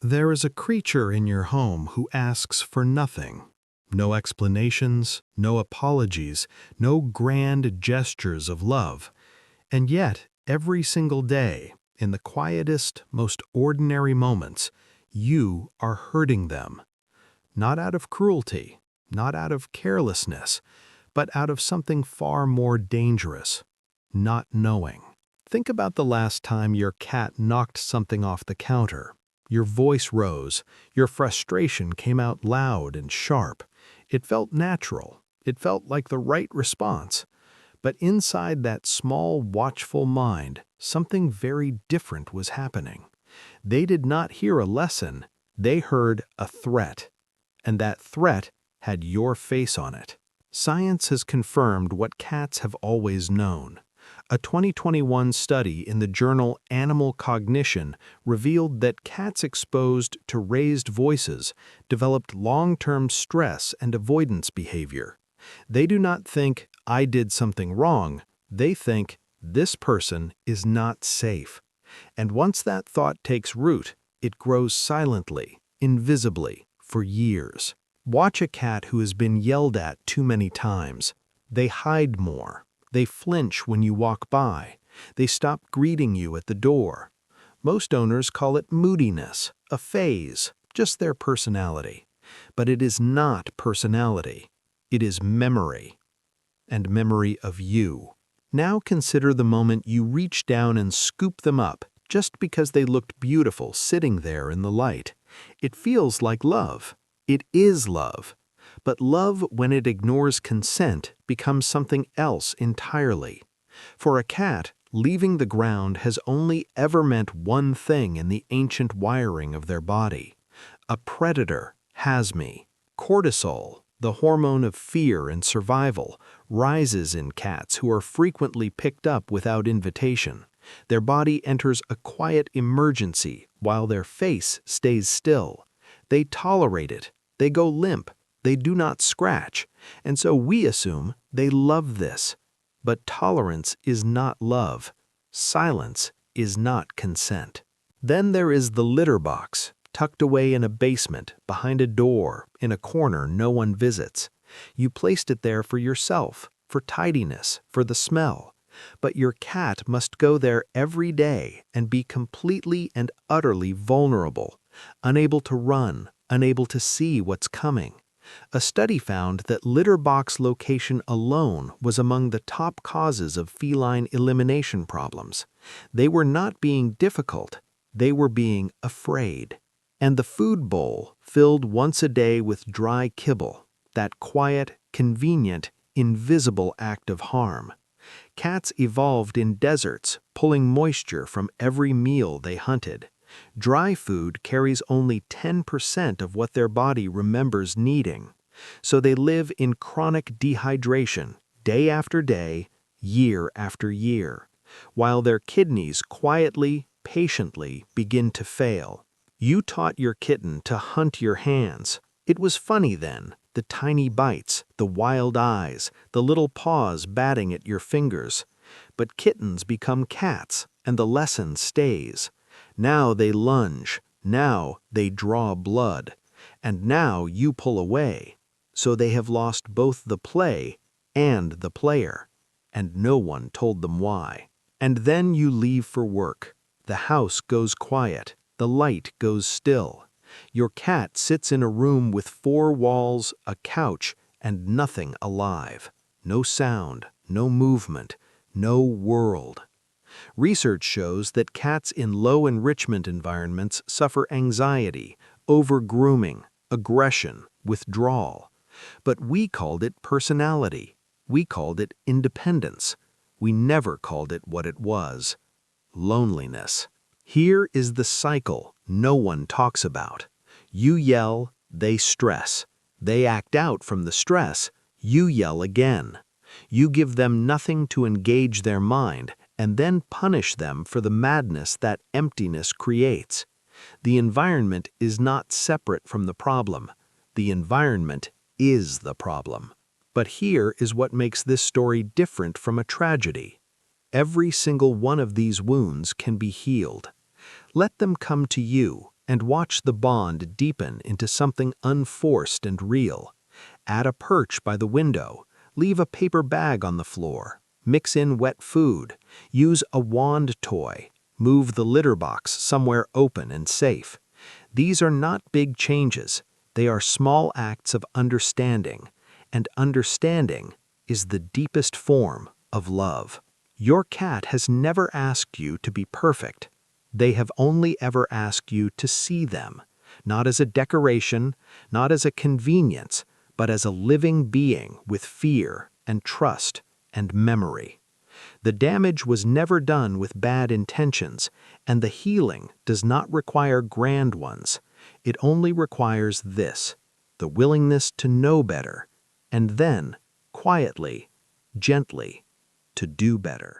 There is a creature in your home who asks for nothing. No explanations, no apologies, no grand gestures of love. And yet, every single day, in the quietest, most ordinary moments, you are hurting them. Not out of cruelty, not out of carelessness, but out of something far more dangerous: not knowing. Think about the last time your cat knocked something off the counter. Your voice rose, your frustration came out loud and sharp. It felt natural. It felt like the right response. But inside that small, watchful mind, something very different was happening. They did not hear a lesson, they heard a threat. And that threat had your face on it. Science has confirmed what cats have always known. A 2021 study in the journal Animal Cognition revealed that cats exposed to raised voices developed long-term stress and avoidance behavior. They do not think, "I did something wrong." They think, "This person is not safe." And once that thought takes root, it grows silently, invisibly, for years. Watch a cat who has been yelled at too many times. They hide more. They flinch when you walk by. They stop greeting you at the door. Most owners call it moodiness, a phase, just their personality. But it is not personality. It is memory. And memory of you. Now consider the moment you reach down and scoop them up just because they looked beautiful sitting there in the light. It feels like love. It is love. But love, when it ignores consent, becomes something else entirely. For a cat, leaving the ground has only ever meant one thing in the ancient wiring of their body. A predator has me. Cortisol, the hormone of fear and survival, rises in cats who are frequently picked up without invitation. Their body enters a quiet emergency while their face stays still. They tolerate it. They go limp. They do not scratch, and so we assume they love this. But tolerance is not love. Silence is not consent. Then there is the litter box, tucked away in a basement, behind a door, in a corner no one visits. You placed it there for yourself, for tidiness, for the smell. But your cat must go there every day and be completely and utterly vulnerable, unable to run, unable to see what's coming. A study found that litter box location alone was among the top causes of feline elimination problems. They were not being difficult, they were being afraid. And the food bowl, filled once a day with dry kibble, that quiet, convenient, invisible act of harm. Cats evolved in deserts, pulling moisture from every meal they hunted. Dry food carries only 10% of what their body remembers needing. So they live in chronic dehydration, day after day, year after year, while their kidneys quietly, patiently begin to fail. You taught your kitten to hunt your hands. It was funny then, the tiny bites, the wild eyes, the little paws batting at your fingers. But kittens become cats, and the lesson stays. Now they lunge, now they draw blood, and now you pull away. So they have lost both the play and the player, and no one told them why. And then you leave for work. The house goes quiet, the light goes still. Your cat sits in a room with 4 walls, a couch, and nothing alive. No sound, no movement, no world. Research shows that cats in low enrichment environments suffer anxiety, over-grooming, aggression, withdrawal. But we called it personality. We called it independence. We never called it what it was: loneliness. Here is the cycle no one talks about. You yell, they stress. They act out from the stress. You yell again. You give them nothing to engage their mind, and then punish them for the madness that emptiness creates. The environment is not separate from the problem. The environment is the problem. But here is what makes this story different from a tragedy. Every single one of these wounds can be healed. Let them come to you and watch the bond deepen into something unforced and real. Add a perch by the window, leave a paper bag on the floor, mix in wet food, use a wand toy, move the litter box somewhere open and safe. These are not big changes. They are small acts of understanding, and understanding is the deepest form of love. Your cat has never asked you to be perfect. They have only ever asked you to see them, not as a decoration, not as a convenience, but as a living being with fear and trust and memory. The damage was never done with bad intentions, and the healing does not require grand ones. It only requires this: the willingness to know better, and then, quietly, gently, to do better.